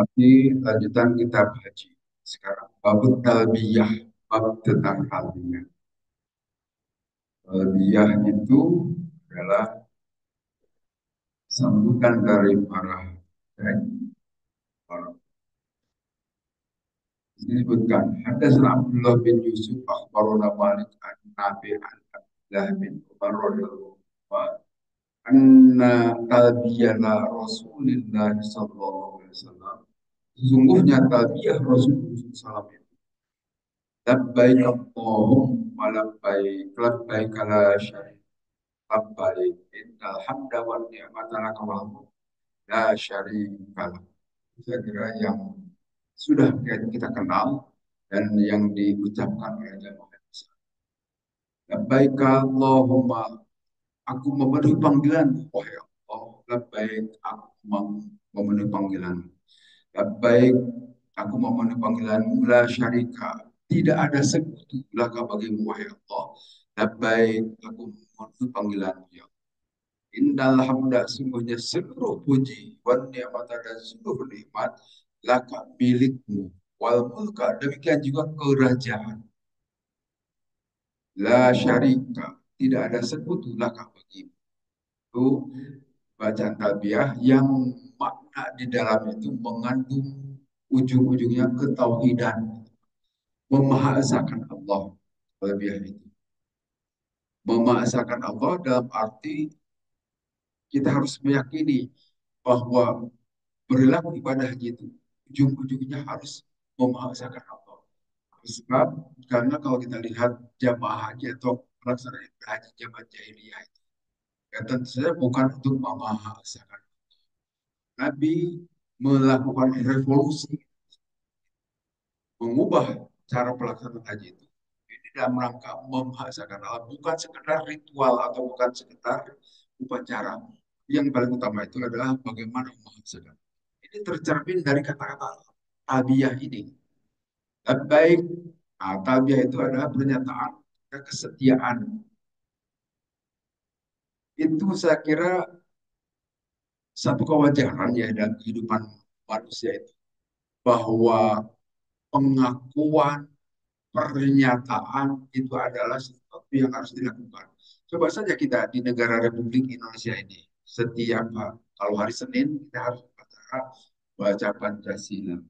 Tapi lanjutan kitab haji. Sekarang bab talbiyah, bab tentang talbiyah. Talbiyah itu adalah sambutan dari para haji. Para disebutkan hadatsana Abdullah bin Yusuf akhbarana Malik an Nafi' an Abdullah bin Umar radhiyallahu anhu anna talbiyana Rasulillah sallallahu alaihi wasallam. Sesungguhnya talbiyah Rasulullah SAW itu labbaik Allahumma labbaik labbaik la syarika labbaik innal hamda wan ni'mata laka wal mulk la syarika lak. Saya kira yang sudah kita kenal dan yang diucapkan oleh jamaah besar. Labbaik Allahumma, aku memenuhi panggilan, wahai Allah. Labbaik, aku memenuhi panggilan. Labbaik, aku memenuhi panggilanmu, la syarika. Tidak ada sekutu laka bagimu, wahai Allah. Labbaik, aku memenuhi panggilanmu, ya Allah. Innal hamda, sungguhnya seluruh puji, wan ni'mata dan seluruh nikmat, laka milikmu. Wal mulka, demikian juga kerajaan. La syarika, tidak ada sekutu laka bagimu. Itu bacaan talbiyah yang makna di dalam itu mengandung ujung-ujungnya ketauhidan, memahazakan Allah. Talbiyah itu memahazakan Allah dalam arti kita harus meyakini bahwa perilaku ibadah haji itu ujung-ujungnya harus memahazakan Allah. Sebab karena kalau kita lihat jamaah haji atau pelaksanaan haji zaman jahiliyah itu, ya tentu saja bukan untuk memahazakan. Nabi melakukan revolusi, mengubah cara pelaksanaan haji itu. Ini dalam rangka membahasakan Allah, bukan sekedar ritual atau bukan sekedar upacara. Yang paling utama itu adalah bagaimana membahasakan. Ini tercermin dari kata-kata tabiah ini. Dan baik, nah, tabiah itu adalah pernyataan kesetiaan. Itu saya kira satu kewajaran ya dalam kehidupan manusia itu. Bahwa pengakuan pernyataan itu adalah sesuatu yang harus dilakukan. Coba saja kita di negara Republik Indonesia ini, setiap kalau hari Senin kita harus baca Pancasila,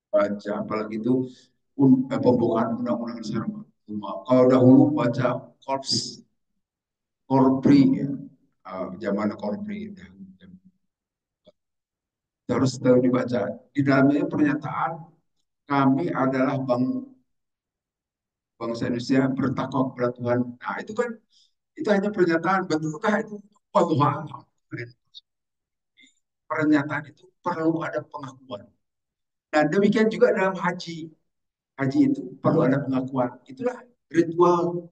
baca apalagi itu pembukaan undang-undang dasar 45. Kalau dahulu baca Korps, Korpri, ya, zaman Korpri, ya, harus tahu dibaca. Di dalamnya pernyataan kami adalah bangsa Indonesia bertakwa kepada Tuhan. Nah, itu kan itu hanya pernyataan, betulkah itu? Wallahu a'lam. Pernyataan itu perlu ada pengakuan. Nah, demikian juga dalam haji. Haji itu perlu ada pengakuan. Itulah ritual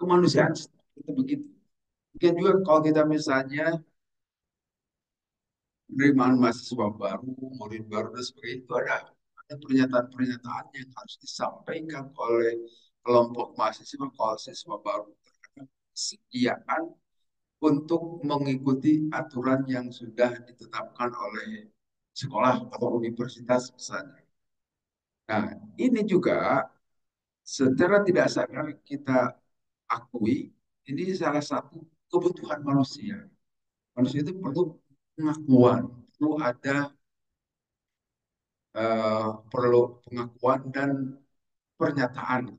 kemanusiaan. Itu begitu. Mungkin juga kalau kita misalnya penerimaan mahasiswa baru, murid baru dan sebagainya itu ada pernyataan-pernyataan yang harus disampaikan oleh kelompok mahasiswa baru terhadap kesediaan untuk mengikuti aturan yang sudah ditetapkan oleh sekolah atau universitas misalnya. Nah, ini juga secara tidak sadar kita akui ini salah satu kebutuhan manusia. Manusia itu perlu pengakuan, perlu pengakuan dan pernyataan.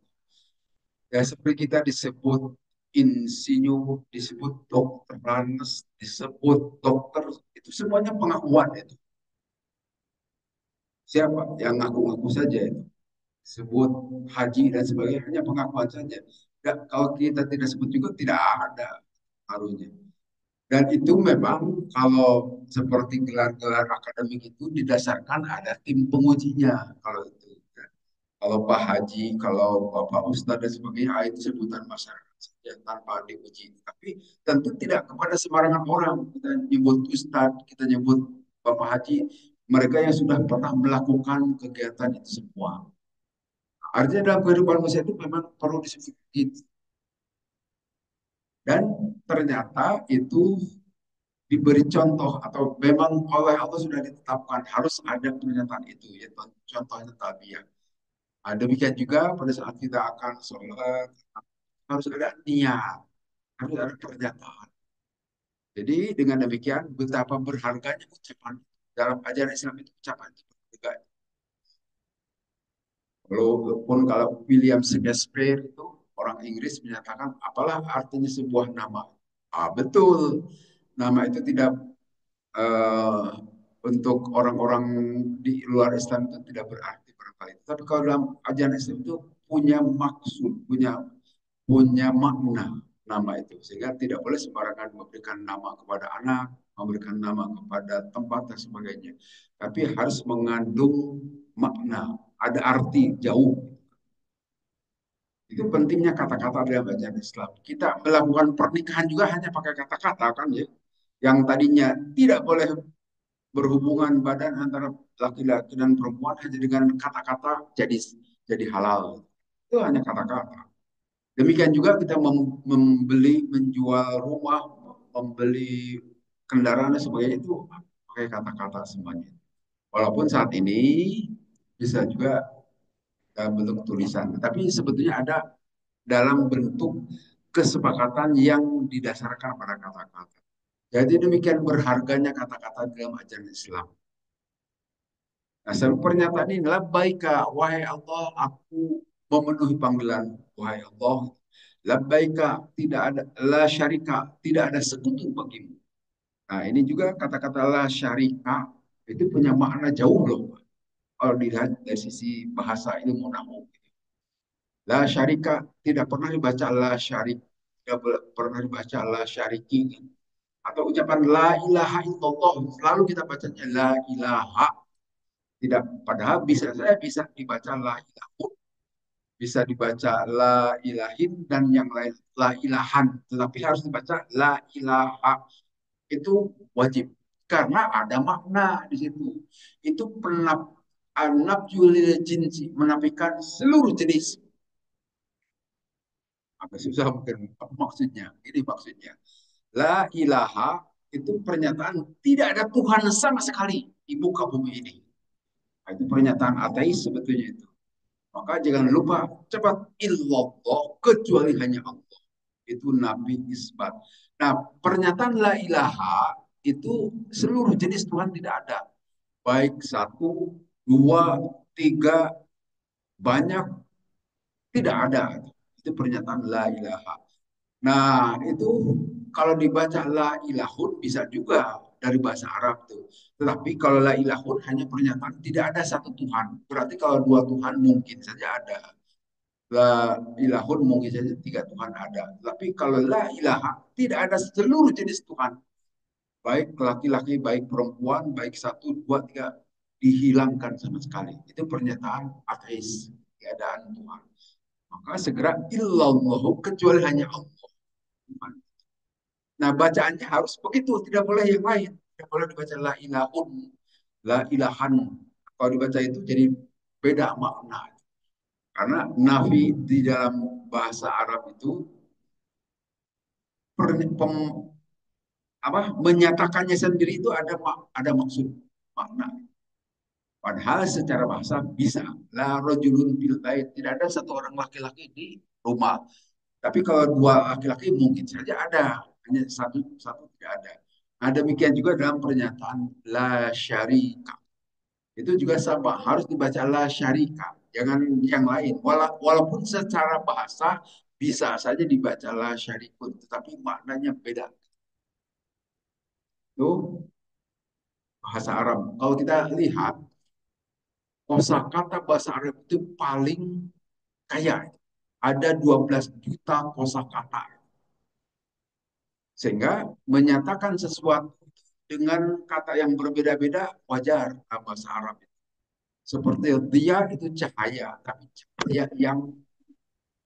Ya, seperti kita disebut insinyur, disebut dokter, disebut dokter, itu semuanya pengakuan itu. Siapa yang ngaku-ngaku saja itu sebut haji dan sebagainya hanya pengakuan saja. Dan kalau kita tidak sebut juga tidak ada harusnya. Dan itu memang kalau seperti gelar-gelar akademik itu didasarkan ada tim pengujinya kalau itu. Kalau Pak Haji, kalau Bapak Ustadz dan sebagainya, itu sebutan masyarakat saja tanpa diuji. Tapi tentu tidak kepada sembarangan orang. Kita nyebut Ustadz, kita nyebut Bapak Haji, mereka yang sudah pernah melakukan kegiatan itu semua. Artinya dalam kehidupan manusia itu memang perlu disebut gitu. Dan ternyata itu diberi contoh atau memang oleh Allah sudah ditetapkan harus ada pernyataan itu, ya contohnya tabiat. Demikian juga pada saat kita akan sholat harus ada niat, harus ada pernyataan. Jadi dengan demikian betapa berharganya ucapan dalam ajaran Islam itu ucapan itu berharga. Walaupun kalau William Shakespeare itu orang Inggris menyatakan apalah artinya sebuah nama. Betul, nama itu tidak eh, untuk orang-orang di luar Islam itu tidak berarti barangkali. Tapi kalau dalam ajaran Islam itu punya maksud, punya makna nama itu. Sehingga tidak boleh sembarangan memberikan nama kepada anak, memberikan nama kepada tempat dan sebagainya. Tapi harus mengandung makna, ada arti jauh. Itu pentingnya kata-kata dalam ajaran Islam. Kita melakukan pernikahan juga hanya pakai kata-kata kan ya. Yang tadinya tidak boleh berhubungan badan antara laki-laki dan perempuan hanya dengan kata-kata jadi halal. Itu hanya kata-kata. Demikian juga kita membeli, menjual rumah, membeli kendaraan dan sebagainya itu pakai kata-kata semuanya. Walaupun saat ini bisa juga dalam bentuk tulisan, tapi sebetulnya ada dalam bentuk kesepakatan yang didasarkan pada kata-kata. Jadi demikian berharganya kata-kata dalam ajaran Islam. Nah, sebelum pernyataan ini labbaika wahai Allah, aku memenuhi panggilan wahai Allah. Labbaika tidak ada la syarika, tidak ada sekutu bagimu. Nah, ini juga kata-kata la syarika itu punya makna jauh loh kalau dilihat dari sisi bahasa ilmu nahu. La syarika tidak pernah dibaca la syarik, tidak pernah dibaca la syariki. Atau ucapan la ilaha illallah selalu kita bacanya la ilaha, tidak, padahal bisa saya bisa dibaca la ilahun, bisa dibaca la ilahin dan yang lain la ilahan, tetapi harus dibaca la ilaha, itu wajib karena ada makna di situ. Itu anab julil jinsi, menafikan seluruh jenis. Agak susah mungkin apa maksudnya. Ini maksudnya. La ilaha itu pernyataan tidak ada Tuhan sama sekali di muka bumi ini. Nah, itu pernyataan ateis sebetulnya itu. Maka jangan lupa cepat illallah kecuali hanya Allah. Itu Nabi isbat. Nah, pernyataan la ilaha itu seluruh jenis Tuhan tidak ada. Baik satu, dua, tiga, banyak, tidak ada. Itu pernyataan la ilaha. Nah, itu kalau dibaca la ilahun bisa juga dari bahasa Arab tuh. Tetapi kalau la ilahun hanya pernyataan tidak ada satu Tuhan. Berarti kalau dua Tuhan mungkin saja ada. La ilahun mungkin saja tiga Tuhan ada. Tapi kalau la ilaha tidak ada seluruh jenis Tuhan. Baik laki-laki, baik perempuan, baik satu, dua, tiga. Dihilangkan sama sekali. Itu pernyataan ateis. Keadaan Tuhan. Maka segera illallahu kecuali hanya Allah. Nah, bacaannya harus begitu, tidak boleh yang lain. Tidak boleh dibaca la ilahun, la ilahan. Kalau dibaca itu jadi beda makna. Karena nafi di dalam bahasa Arab itu per, pem, menyatakannya sendiri itu ada maksud makna. Padahal secara bahasa bisa. La rojulun bil bait. Tidak ada satu orang laki-laki di rumah. Tapi kalau dua laki-laki mungkin saja ada, hanya satu satu tidak ada. Nah, demikian juga dalam pernyataan la syarika. Itu juga sama, harus dibaca la syarika, jangan yang lain. Walaupun secara bahasa bisa saja dibaca la syarikun, tetapi maknanya beda. Itu bahasa Arab. Kalau kita lihat kosakata bahasa Arab itu paling kaya. Ada 12 juta kosakata. Sehingga menyatakan sesuatu dengan kata yang berbeda-beda wajar dalam bahasa Arab. Seperti dia itu cahaya, tapi cahaya yang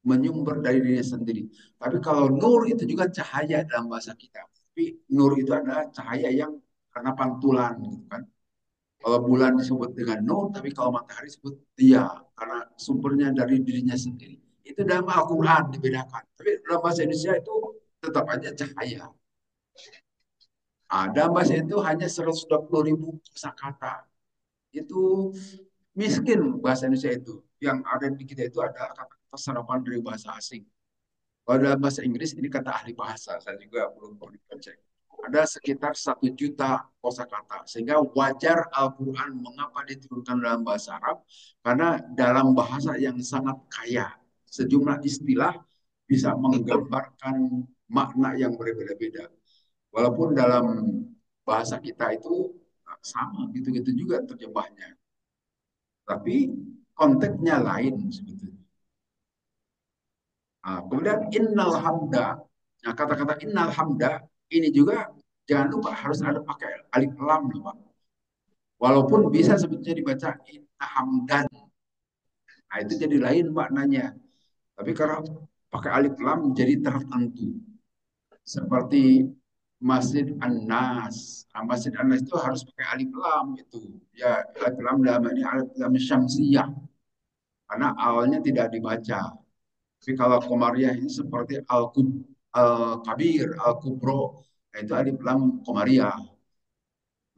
menyumber dari dirinya sendiri. Tapi kalau nur itu juga cahaya dalam bahasa kita. Tapi nur itu adalah cahaya yang karena pantulan gitu kan. Kalau bulan disebut dengan nur, tapi kalau matahari disebut dia karena sumbernya dari dirinya sendiri. Itu dalam Al-Quran dibedakan. Tapi dalam bahasa Indonesia itu tetap aja cahaya. Ada bahasa itu hanya 120.000 kosakata. Itu miskin bahasa Indonesia itu. Yang ada di kita itu ada kata-kata serapan dari bahasa asing. Kalau dalam bahasa Inggris ini kata ahli bahasa, saya juga belum pernah cek. Ada sekitar 1 juta kosakata, sehingga wajar Al-Quran mengapa diturunkan dalam bahasa Arab, karena dalam bahasa yang sangat kaya, sejumlah istilah bisa menggambarkan makna yang berbeda-beda. Walaupun dalam bahasa kita itu sama, gitu-gitu juga terjemahnya. Tapi konteksnya lain sebetulnya. Nah, kemudian innal hamda. Nah, kata-kata innal hamda ini juga jangan lupa harus ada pakai alif lam loh, Pak. Walaupun bisa sebetulnya dibaca inna hamdan. Nah, itu jadi lain maknanya. Tapi kalau pakai alif lam jadi tertentu. Seperti Masjid An-Nas. Nah, Masjid An-Nas itu harus pakai alif lam itu. Ya, alif lam dalam ini alif lam syamsiyah. Karena awalnya tidak dibaca. Tapi kalau Komariah ini seperti Al-Kabir, Al-Kubro, itu alif lam Komariah.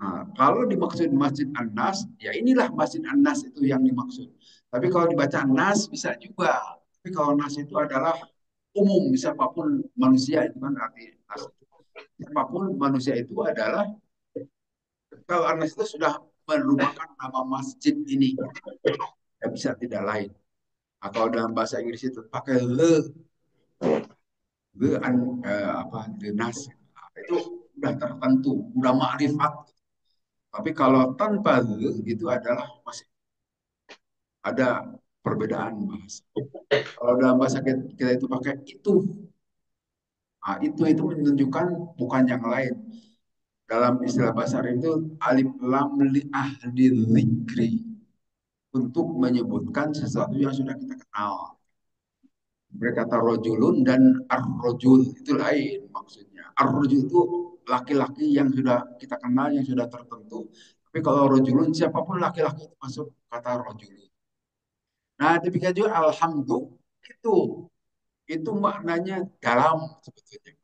Nah, kalau dimaksud Masjid An-Nas, ya inilah Masjid An-Nas itu yang dimaksud. Tapi kalau dibaca Nas bisa juga. Tapi kalau Nas itu adalah umum, siapapun manusia itu kan arti Nas. Siapapun manusia itu adalah, kalau An-Nas itu sudah merupakan nama masjid ini. Ya bisa tidak lain. Nah, kalau dalam bahasa Inggris itu pakai the nas. Nah, itu udah tertentu, udah makrifat. Tapi kalau tanpa itu adalah masih ada perbedaan bahasa. Kalau dalam bahasa kita itu pakai itu, nah, itu menunjukkan bukan yang lain. Dalam istilah bahasa Arab itu alif lam li ahli dzikri, untuk menyebutkan sesuatu yang sudah kita kenal. Berkata rojulun dan ar-rojul itu lain maksudnya. Ar-rojul itu laki-laki yang sudah kita kenal, yang sudah tertentu. Tapi kalau rojulun, siapapun laki-laki itu masuk kata rojulun. Nah, demikian juga alhamdulillah itu itu maknanya dalam sebetulnya.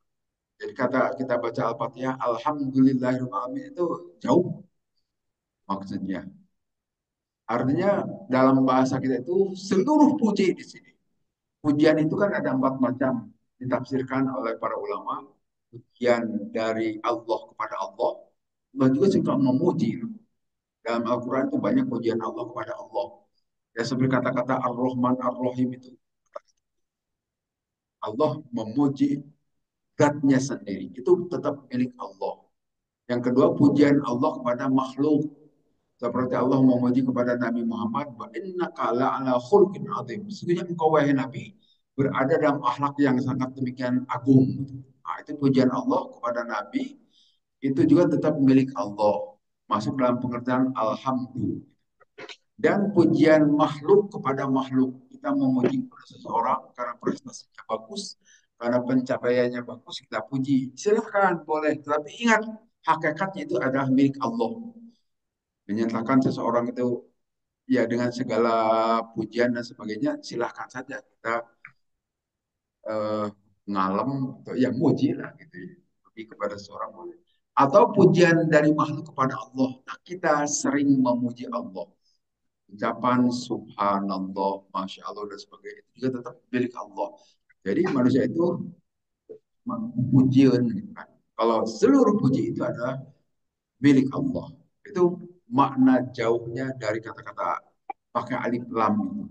Jadi kata kita baca Al-Fatihah, Alhamdulillahirrahmanirrahim itu jauh maksudnya. Artinya dalam bahasa kita itu seluruh puji di sini. Pujian itu kan ada 4 macam, ditafsirkan oleh para ulama. Pujian dari Allah kepada Allah. Allah juga suka memuji. Dalam Al-Quran itu banyak pujian Allah kepada Allah. Ya seperti kata-kata Ar-Rahman Ar-Rahim itu. Allah memuji zatnya sendiri. Itu tetap milik Allah. Yang kedua, pujian Allah kepada makhluk. Seperti Allah memuji kepada Nabi Muhammad, wa innaka la'ala khulqin azim. Sesungguhnya engkau wahai Nabi berada dalam akhlak yang sangat demikian agung. Nah, itu pujian Allah kepada Nabi, itu juga tetap milik Allah. Masuk dalam pengertian alhamdulillah. Dan pujian makhluk kepada makhluk. Kita memuji kepada seseorang karena prestasinya bagus, karena pencapaiannya bagus, kita puji. Silahkan, boleh. Tapi ingat, hakikatnya itu adalah milik Allah. Menyatakan seseorang itu ya dengan segala pujian dan sebagainya, silahkan saja kita eh, ngalem atau ya muji lah gitu ya. Lebih kepada seorang boleh. Atau pujian dari makhluk kepada Allah. Nah, kita sering memuji Allah. Ucapan subhanallah, masya Allah dan sebagainya itu juga tetap milik Allah. Jadi manusia itu pujian gitu kan. Kalau seluruh puji itu adalah milik Allah. Itu makna jauhnya dari kata-kata pakai alif lam itu.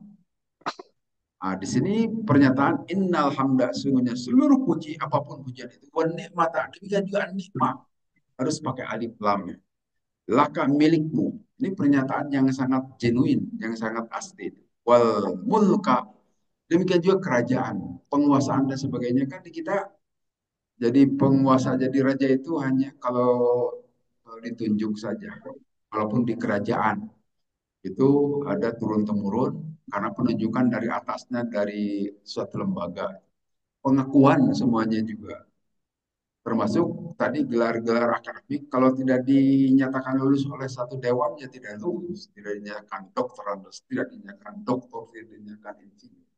Nah, di sini pernyataan innal hamda, sungguhnya seluruh puji apapun pujian itu wan nikmata, demikian juga nikmat harus pakai alif lam. Laka milikmu. Ini pernyataan yang sangat genuine, yang sangat asli. Wal mulka, demikian juga kerajaan, penguasaan dan sebagainya kan di kita jadi penguasa, jadi raja itu hanya kalau ditunjuk saja. Walaupun di kerajaan itu ada turun temurun karena penunjukan dari atasnya, dari suatu lembaga, pengakuan semuanya juga, termasuk tadi gelar-gelar akademik kalau tidak dinyatakan lulus oleh satu dewan ya tidak lulus, tidak dinyatakan dokter, tidak dinyatakan doktor, tidak dinyatakan insinyur.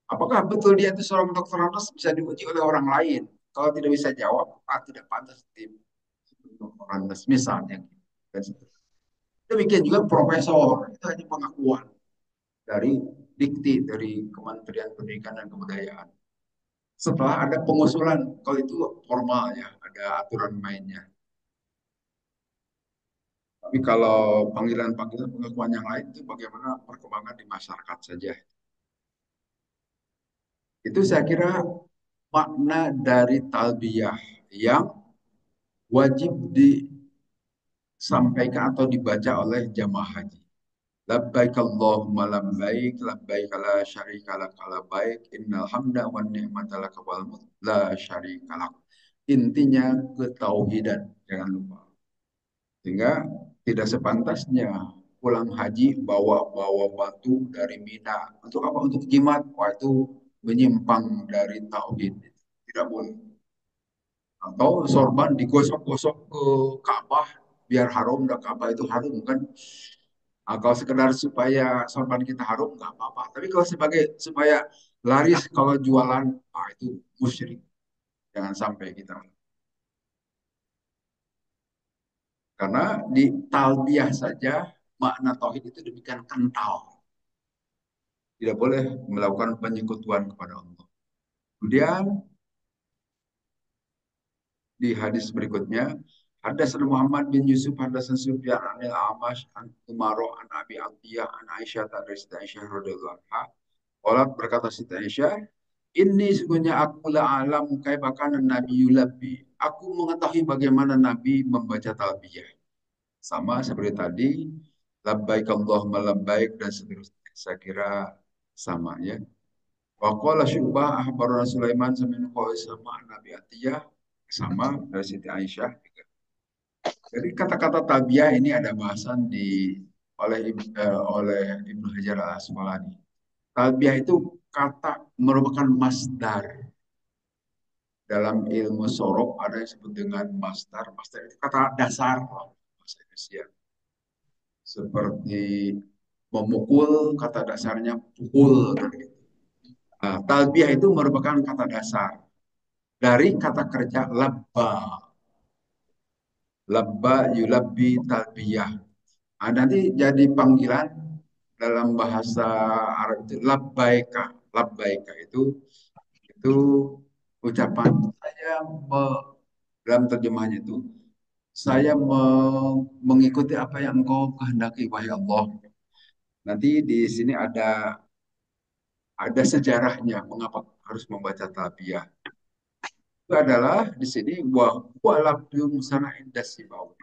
Apakah betul dia itu seorang dokter bisa diuji oleh orang lain? Kalau tidak bisa jawab, tidak pantas tim. untuk orang misalnya. Dan demikian juga profesor, itu hanya pengakuan dari dikti dari Kementerian Pendidikan dan Kebudayaan. Setelah ada pengusulan, kalau itu formal ya, ada aturan mainnya. Tapi kalau panggilan-panggilan pengakuan yang lain itu bagaimana perkembangan di masyarakat saja. Itu saya kira makna dari talbiyah yang wajib disampaikan atau dibaca oleh jamaah haji. Labbaik Allahumma labbaik, labbaik la syarika lak labbaik, innal hamda wan ni'mata lak wal mulk la syarika lak. Intinya ketauhidan, jangan lupa. Sehingga tidak sepantasnya pulang haji bawa-bawa batu dari Mina. Untuk apa? Untuk jimat. Wah, itu menyimpang dari tauhid. Tidak boleh. Atau sorban digosok-gosok ke Ka'bah biar harum, dan Ka'bah itu harum kan. Nah, kalau sekedar supaya sorban kita harum nggak apa-apa. Tapi kalau sebagai supaya laris kalau jualan, itu musyrik. Jangan sampai kita. Karena di talbiyah saja makna tauhid itu demikian kental. Tidak boleh melakukan penyekutuan kepada Allah. Kemudian di hadis berikutnya, Hadatsana Muhammad bin Yusuf, hadatsana Sufyan anil Amash an Umaro an Abi Atiyah an Aisyah dari Siti Aisyah radhiyallahu anha. Qalat berkata Siti Aisyah, ini sesungguhnya aku la alam kaifakan Nabi yulabbi. Aku mengetahui bagaimana Nabi membaca talbiyah. Sama seperti tadi, labbaik Allahumma labbaik dan seterusnya. Saya kira sama ya. Wa qala Syu'bah akhbarana Sulaiman samin Qais sama Nabi Atiyah sama dari Siti Aisyah juga. Jadi kata-kata tabiah ini ada bahasan oleh Ibnu Hajar Al Asqalani. Tabiah itu kata merupakan masdar. Dalam ilmu sorof ada yang disebut dengan masdar. Masdar itu kata dasar bahasa Indonesia. Seperti memukul kata dasarnya pukul kan gitu. Nah, talbiyah itu merupakan kata dasar dari kata kerja labba. Labba yulabbi talbiyah. Nah, nanti jadi panggilan dalam bahasa Arab itu labbaika. Labbaika itu ucapan saya dalam terjemahannya itu saya mengikuti apa yang engkau kehendaki wahai Allah. Nanti di sini ada sejarahnya mengapa harus membaca talbiyah. Itu adalah di sini wa labdum sana'in dasibau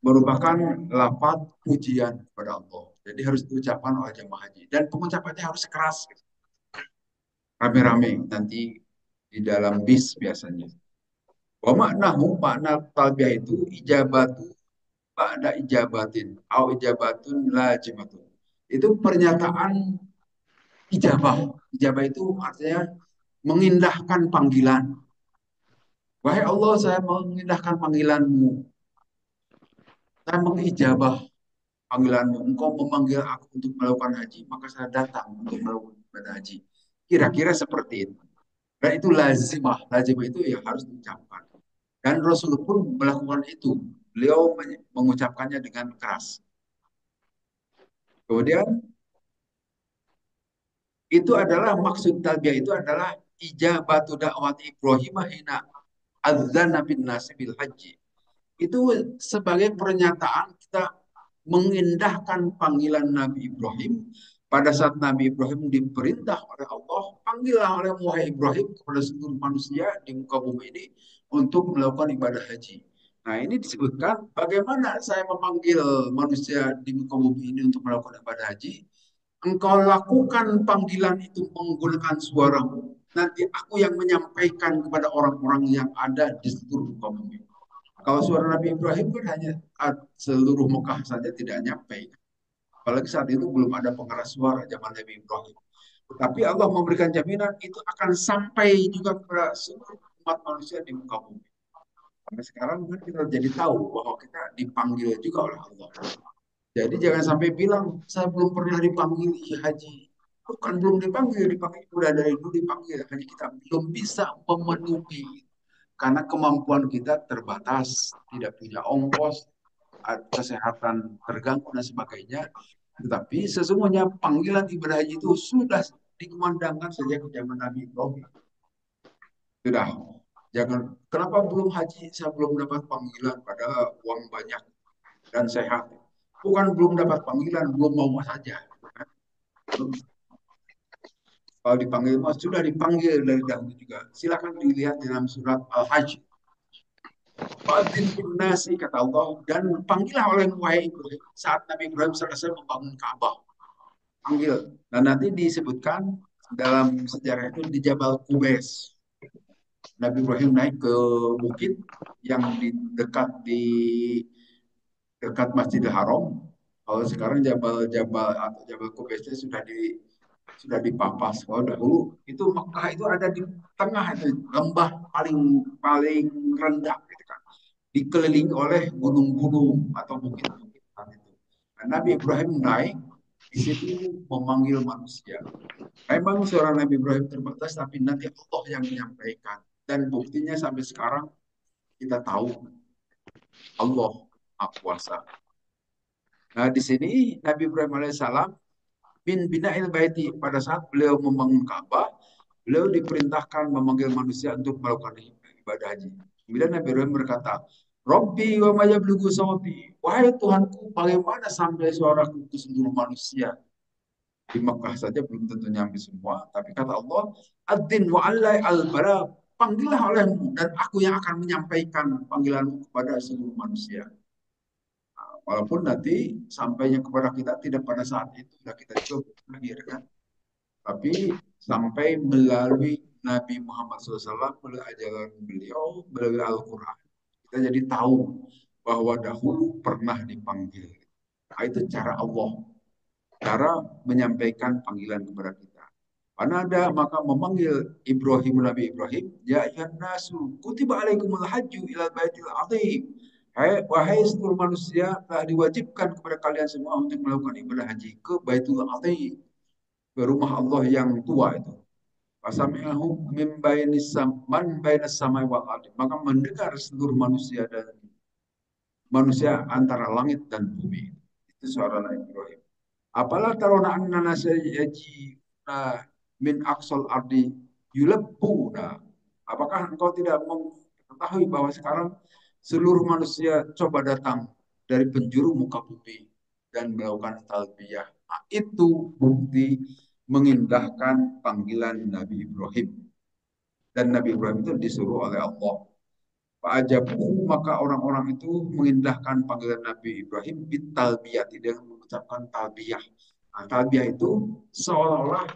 merupakan lafaz pujian kepada Allah. Jadi harus diucapkan oleh jemaah haji dan pengucapannya harus keras, rame-rame nanti di dalam bis biasanya. Wa maknahu makna talbiyah itu ijabatu ba'da ijabatin au ijabatun lajimatun. Itu pernyataan ijabah. Ijabah itu artinya mengindahkan panggilan. Wahai Allah, saya mengindahkan panggilanmu. Saya mengijabah panggilanmu. Engkau memanggil aku untuk melakukan haji, maka saya datang untuk melakukan ibadah haji. Kira-kira seperti itu. Dan itu lazimah. Lazimah itu ya harus diucapkan. Dan Rasul pun melakukan itu. Beliau mengucapkannya dengan keras. Kemudian itu adalah maksud talbiyah itu adalah ijabatu da'wat Ibrahim hina adzana bin nasi bil haji. Itu sebagai pernyataan kita mengindahkan panggilan Nabi Ibrahim pada saat Nabi Ibrahim diperintah oleh Allah, panggillah oleh wahai Ibrahim kepada seluruh manusia di muka bumi ini untuk melakukan ibadah haji. Nah, ini disebutkan bagaimana saya memanggil manusia di muka bumi ini untuk melakukan ibadah haji. Engkau lakukan panggilan itu menggunakan suaramu. Nanti aku yang menyampaikan kepada orang-orang yang ada di seluruh muka bumi. Kalau suara Nabi Ibrahim kan hanya seluruh Mekah saja tidak nyampe. Apalagi saat itu belum ada pengeras suara zaman Nabi Ibrahim. Tapi Allah memberikan jaminan itu akan sampai juga kepada seluruh umat manusia di muka bumi. Sampai sekarang kan kita jadi tahu bahwa kita dipanggil juga oleh Allah. Jadi jangan sampai bilang saya belum pernah dipanggil haji. Bukan belum dipanggil, dipanggil udah dari dulu dipanggil. Hanya kita belum bisa memenuhi karena kemampuan kita terbatas, tidak punya ongkos, kesehatan terganggu dan sebagainya. Tetapi sesungguhnya panggilan ibadah haji itu sudah dikumandangkan sejak zaman Nabi Ibrahim. Sudah, jangan kenapa belum haji? Saya belum dapat panggilan pada uang banyak dan sehat. Bukan belum dapat panggilan, belum mau saja. Kalau dipanggil mas sudah dipanggil dari dahulu juga. Silakan dilihat dalam surat Al-Hajj. Fadzin bin nasi kata Allah dan panggillah oleh wahai Ibrahim saat Nabi Ibrahim selesai membangun Ka'bah. Panggil. Dan nanti disebutkan dalam sejarah itu di Jabal Kubes. Nabi Ibrahim naik ke bukit yang dekat Masjidil Haram. Kalau sekarang Jabal atau Jabal Kubesnya sudah dipapas. Kalau dahulu itu Mekah itu ada di tengah itu lembah paling paling rendah gitu kan. Dikelilingi oleh gunung-gunung atau bukit-bukit itu. Dan Nabi Ibrahim naik di situ memanggil manusia. Memang seorang Nabi Ibrahim terbatas, tapi nanti Allah yang menyampaikan. Dan buktinya sampai sekarang kita tahu Allah Maha Kuasa. Nah, di sini Nabi Ibrahim alaihissalam bin bina'il baiti pada saat beliau membangun Ka'bah, beliau diperintahkan memanggil manusia untuk melakukan ibadah haji. Kemudian Nabi Ibrahim berkata, Robbi wa mayablughu sawti. Wahai Tuhanku, bagaimana sampai suaraku ke seluruh manusia? Di Mekah saja belum tentu nyampe semua. Tapi kata Allah, Ad-din wa allai al-bala. Panggillah olehmu dan aku yang akan menyampaikan panggilanmu kepada seluruh manusia. Walaupun nanti sampainya kepada kita tidak pada saat itu sudah kita coba lagi kan. Tapi sampai melalui Nabi Muhammad SAW, melalui ajaran beliau, melalui Al-Quran. Kita jadi tahu bahwa dahulu pernah dipanggil. Nah, itu cara Allah, cara menyampaikan panggilan kepada kita. Karena ada maka memanggil Ibrahim Nabi Ibrahim, ya ayuhan nasu, kutiba alaikumul hajju ilal baitil azim. Hai, wahai seluruh manusia, telah diwajibkan kepada kalian semua untuk melakukan ibadah haji ke Baitul Azim, ke rumah Allah yang tua itu. Fasami'ahu min bainis man bainas samai wal ardi. Maka mendengar seluruh manusia dan manusia antara langit dan bumi. Itu suara Nabi Ibrahim. Apalah tarona anna nasayaji min aksal ardi yulabbuna. Apakah engkau tidak mengetahui bahwa sekarang seluruh manusia coba datang dari penjuru muka bumi dan melakukan talbiyah. Nah, itu bukti mengindahkan panggilan Nabi Ibrahim. Dan Nabi Ibrahim itu disuruh oleh Allah. Fa'ajabu maka orang-orang itu mengindahkan panggilan Nabi Ibrahim bitalbiyah, dengan mengucapkan talbiyah. Nah, talbiyah itu seolah-olah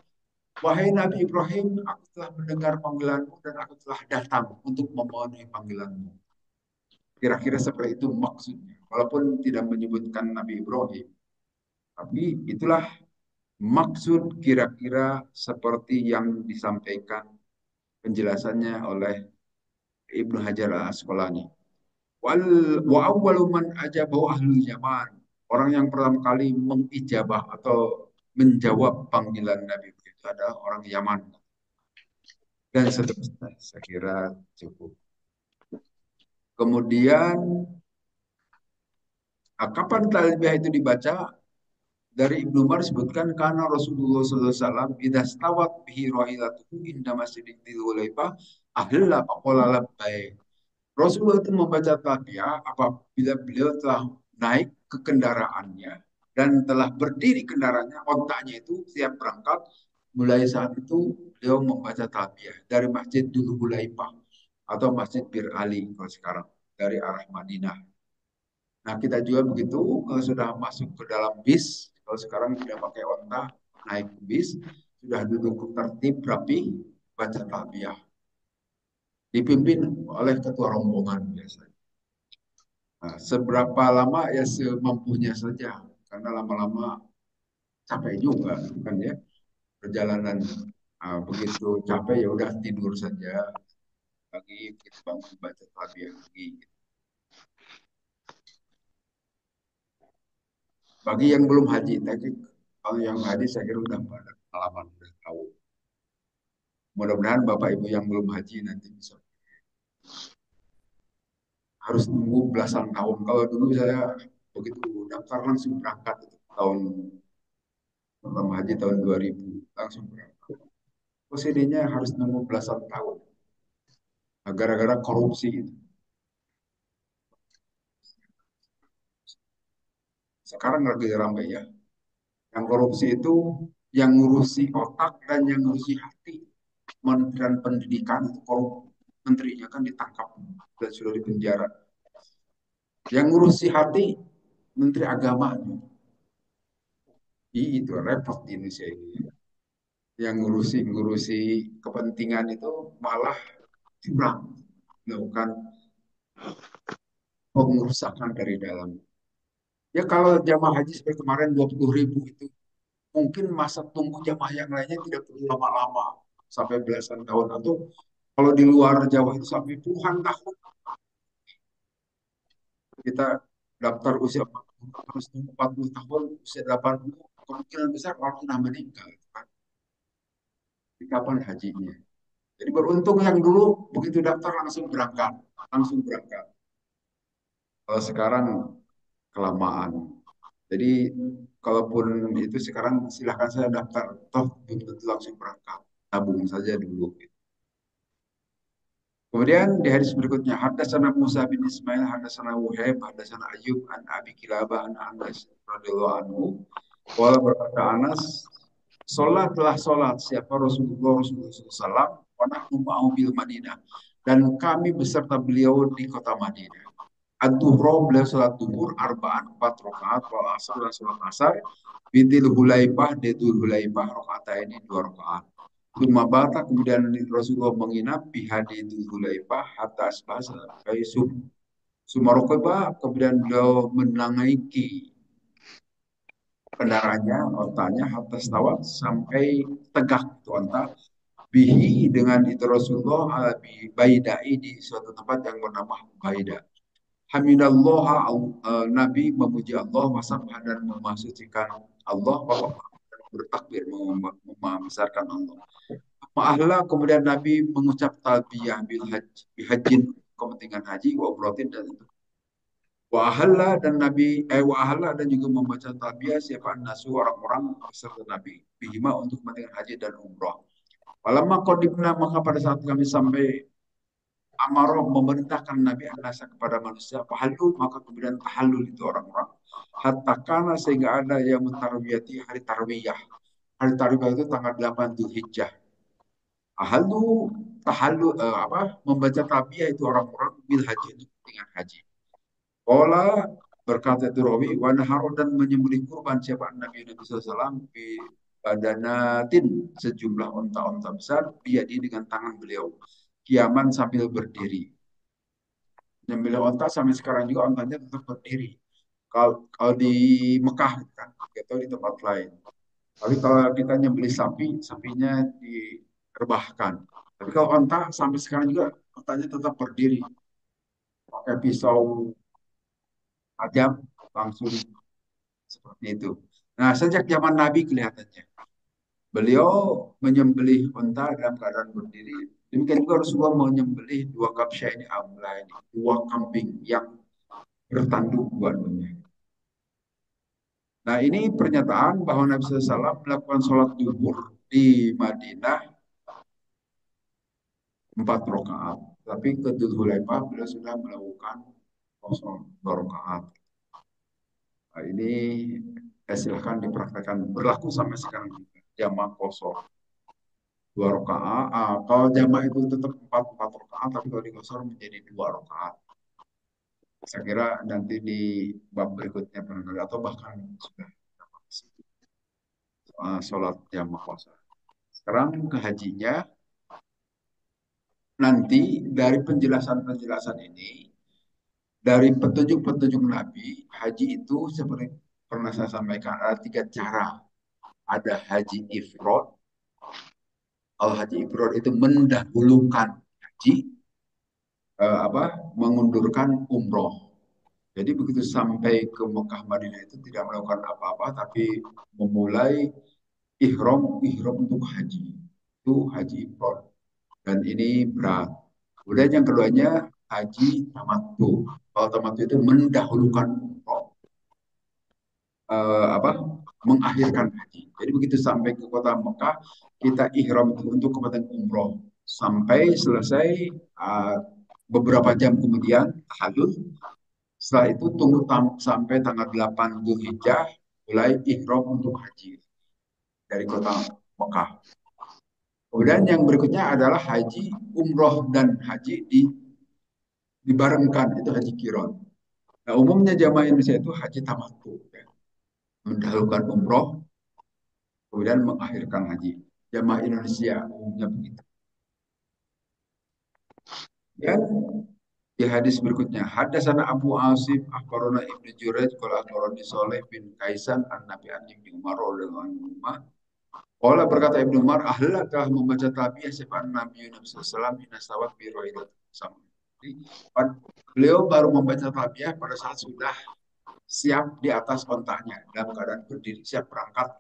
wahai Nabi Ibrahim, aku telah mendengar panggilanmu dan aku telah datang untuk memenuhi panggilanmu. Kira-kira seperti itu maksudnya. Walaupun tidak menyebutkan Nabi Ibrahim, tapi itulah maksud kira-kira seperti yang disampaikan penjelasannya oleh Ibnu Hajar al-Asqalani. Wa awwalu man ajabahu ahlul Yaman. Orang yang pertama kali mengijabah atau menjawab panggilan Nabi itu adalah orang Yaman. Dan seterusnya, saya kira cukup. Kemudian, kapan talbiyah itu dibaca? Dari Ibnu Umar disebutkan karena Rasulullah SAW idza stawat bihi rahilatuhu inda masjidil Dzulaifah ahalla faqala labbaik. Rasulullah itu membaca talbiyah apabila beliau telah naik ke kendaraannya dan telah berdiri kendaraannya, ontaknya itu siap berangkat. Mulai saat itu beliau membaca talbiyah dari Masjid Dzul Hulaifah atau Masjid Bir Ali kalau sekarang dari arah Madinah. Nah, kita juga begitu, kalau sudah masuk ke dalam bis, kalau sekarang tidak pakai onta, naik ke bis, sudah duduk tertib, rapi, baca talbiyah. Dipimpin oleh ketua rombongan biasanya. Nah, seberapa lama ya semampunya saja, karena lama-lama capek juga, kan ya, perjalanan. Nah, begitu capek ya udah tidur saja, lagi kita bangun baca talbiyah lagi. Bagi yang belum haji, tapi kalau yang haji saya kira udah pada pengalaman, udah tahu. Mudah-mudahan Bapak Ibu yang belum haji nanti bisa. harus nunggu belasan tahun. Kalau dulu saya begitu daftar langsung berangkat itu, tahun pertama haji tahun 2000 langsung berangkat. Prosedurnya harus nunggu belasan tahun. Nah, gara-gara korupsi itu. Sekarang lagi ramai ya. Yang korupsi itu yang ngurusi otak dan yang ngurusi hati. Kementerian Pendidikan itu korup. Menterinya kan ditangkap dan sudah dipenjara. Yang ngurusi hati Menteri Agama. Itu repot di Indonesia ini. Yang ngurusi kepentingan itu malah curang, melakukan pengurusakan dari dalam. Ya kalau jamaah haji seperti kemarin 20.000 itu, mungkin masa tunggu jamaah yang lainnya tidak perlu lama-lama, sampai belasan tahun. Atau kalau di luar Jawa itu sampai puluhan tahun. Kita daftar usia 40, harus tunggu 40 tahun, usia 80, kemungkinan besar orang sudah meninggal. Di kapan hajinya? Jadi beruntung yang dulu begitu daftar langsung berangkat, langsung berangkat. Kalau sekarang kelamaan. Jadi kalaupun itu sekarang silahkan saya daftar, toh belum tentu langsung berangkat, tabung saja dulu. Kemudian di hadis berikutnya, Hadatsana Musa bin Ismail, Hadatsana Wuhaib, Hadatsana Ayub, an Abi Kilabah, an Anas radhiyallahu anhu. Wala berkata Anas, sholat siapa Rasulullah SAW, wa nahnu ma'ahu bil Madinah. Dan kami beserta beliau di kota Madinah. Ad-duhra beliau sholat duhur, arba'an, 4 rakaat, wa asar dan sholat asar, bintil Hulaibah, dedul Hulaibah, rakaat ini 2 rakaat. Rumah bata kemudian Rasulullah menginap di Hadidul Hulaibah hatta asbah sampai Sumarokeba, kemudian beliau menaiki kendaraannya, ontanya hatta stawat sampai tegak itu onta bihi dengan itu Rasulullah bi Baidai di suatu tempat yang bernama Baida. Hamidallah, Nabi memuji Allah wasabah dan memasucikan Allah wa bertakbir membesarkan Allah. Ma'ahla kemudian Nabi mengucap talbiyah bil haji, bihajin kepentingan haji wa umratin dan itu. Wa ahalla dan juga membaca talbiyah siapa nasu orang-orang beserta Nabi bihima untuk kepentingan haji dan umrah. Walamma qadimna maka pada saat kami sampai Amarah memerintahkan Nabi An-Nasa kepada manusia pahalu maka kemudian tahallul itu orang-orang hatta kana sehingga ada yang mentarwiyati hari tarwiyah. Hari tarwiyah itu tanggal 8 Dzulhijjah. Ahalu tahalu apa membaca tabiah itu orang-orang bil haji untuk kepentingan haji. Ola berkata itu Rawi wa naharo dan menyembelih kurban siapa Nabi SAW di badanatin sejumlah onta-onta besar biadi dengan tangan beliau kiaman sambil berdiri. Nyembelih onta sampai sekarang juga ontanya tetap berdiri. Kalau di Mekah kan, atau di tempat lain. Tapi kalau kita nyembelih sapi, sapinya direbahkan. Tapi kalau onta sampai sekarang juga ontanya tetap berdiri. Pakai pisau tajam langsung seperti itu. Nah, sejak zaman Nabi kelihatannya. Beliau menyembelih onta dalam keadaan berdiri. Demikian juga Rasulullah menyembelih 2 kabsya ini amla ini. 2 kambing yang bertanduk dua-duanya. Nah, ini pernyataan bahwa Nabi SAW melakukan sholat duhur di Madinah 4 rakaat. Tapi ke Dzulhulaifah beliau sudah melakukan kosong 2 rakaat. Nah, ini silahkan dipraktekkan berlaku sampai sekarang juga. Jamaah kosong 2 rakaat. Kalau jamaah itu tetap empat rakaat, tapi kalau dikosor menjadi 2 rakaat. Saya kira nanti di bab berikutnya atau bahkan sudah sholat jamaah kosor. Sekarang ke hajinya. Nanti dari penjelasan-penjelasan ini, dari petunjuk-petunjuk Nabi, haji itu seperti pernah saya sampaikan, ada 3 cara. Ada haji ifrod. Kalau haji ifrod itu mendahulukan haji, mengundurkan umroh. Jadi begitu sampai ke Mekah Madinah itu tidak melakukan apa-apa, tapi memulai ihram untuk haji. Itu haji ifrod. Dan ini berat. Kemudian yang keduanya haji tamattu. Kalau tamattu itu mendahulukan umroh, apa mengakhirkan haji. Jadi begitu sampai ke kota Mekah, kita ihram itu untuk kepentingan umroh sampai selesai beberapa jam kemudian tahallul. Setelah itu tunggu sampai tanggal 8 Dzulhijjah mulai ihram untuk haji dari kota Mekah. Kemudian yang berikutnya adalah haji umroh dan haji dibarengkan, itu haji kiron. Nah, umumnya jamaah Indonesia itu haji tamattu, ya. Mendahulukan umroh kemudian mengakhirkan haji. Jamaah Indonesia umumnya begitu. Dan di hadis berikutnya, hadasana Abu Asim akhbarana Ibnu Jurayj qala akhbarani Shalih bin Kaisan an Nabi an Ibnu Umar radhiyallahu anhu. Qala berkata Ibnu Umar, ahlakah membaca tabiah siapa Nabi sallallahu alaihi wasallam inastawat bi sama. Jadi, beliau baru membaca tabiah pada saat sudah siap di atas ontanya dalam keadaan berdiri siap berangkat.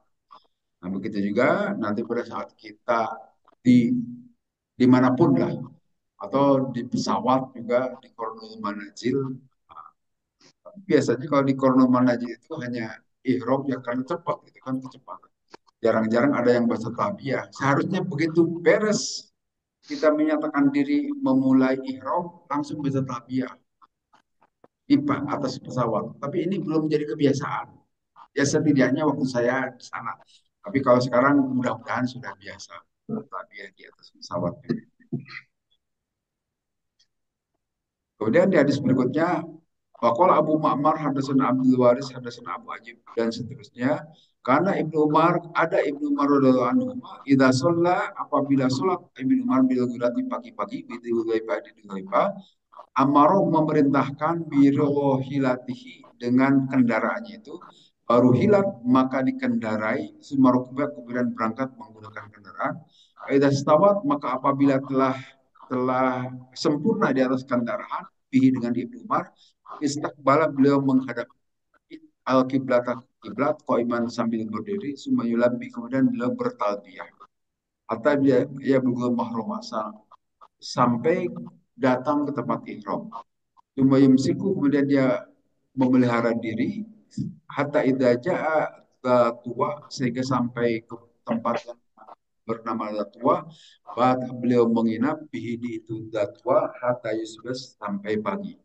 Nah, begitu juga nanti pada saat kita di dimanapun lah atau di pesawat juga di Kornul Manazil. Biasanya kalau di Kornul Manazil itu hanya ihram ya karena cepat itu kan kecepatan. Jarang-jarang ada yang baca tabiah. Seharusnya begitu beres kita menyatakan diri memulai ihram langsung baca tabiah di atas pesawat. Tapi ini belum jadi kebiasaan. Ya setidaknya waktu saya di sana. Tapi kalau sekarang mudah-mudahan sudah biasa tabiah di atas pesawat. Kemudian di hadis berikutnya, Waqala Abu Ma'mar hadatsana Abdul Waris hadatsana Abu Ajib dan seterusnya. Karena Ibnu Umar ada Ibnu Umar radhiyallahu anhu, idza shalla apabila salat Ibnu Umar bil ghudati pagi-pagi di Dzulhaifah, amaro memerintahkan biro hilatihi dengan kendaraannya itu baru hilat maka dikendarai sumarukuba kemudian berangkat menggunakan kendaraan. Idza stawat maka apabila telah sempurna di atas kendaraan bihi dengan Ibnu Umar istiqbala beliau menghadap al kiblat kiblat qaiman sambil berdiri sumayulambi kemudian beliau bertalbiyah atau dia belum mahrum asal sampai datang ke tempat ihram sumayumsiku kemudian dia memelihara diri hatta idza jaa tua sehingga sampai ke tempat yang bernama Datwa. Beliau menginap di itu Datwa hatta yusbas sampai pagi.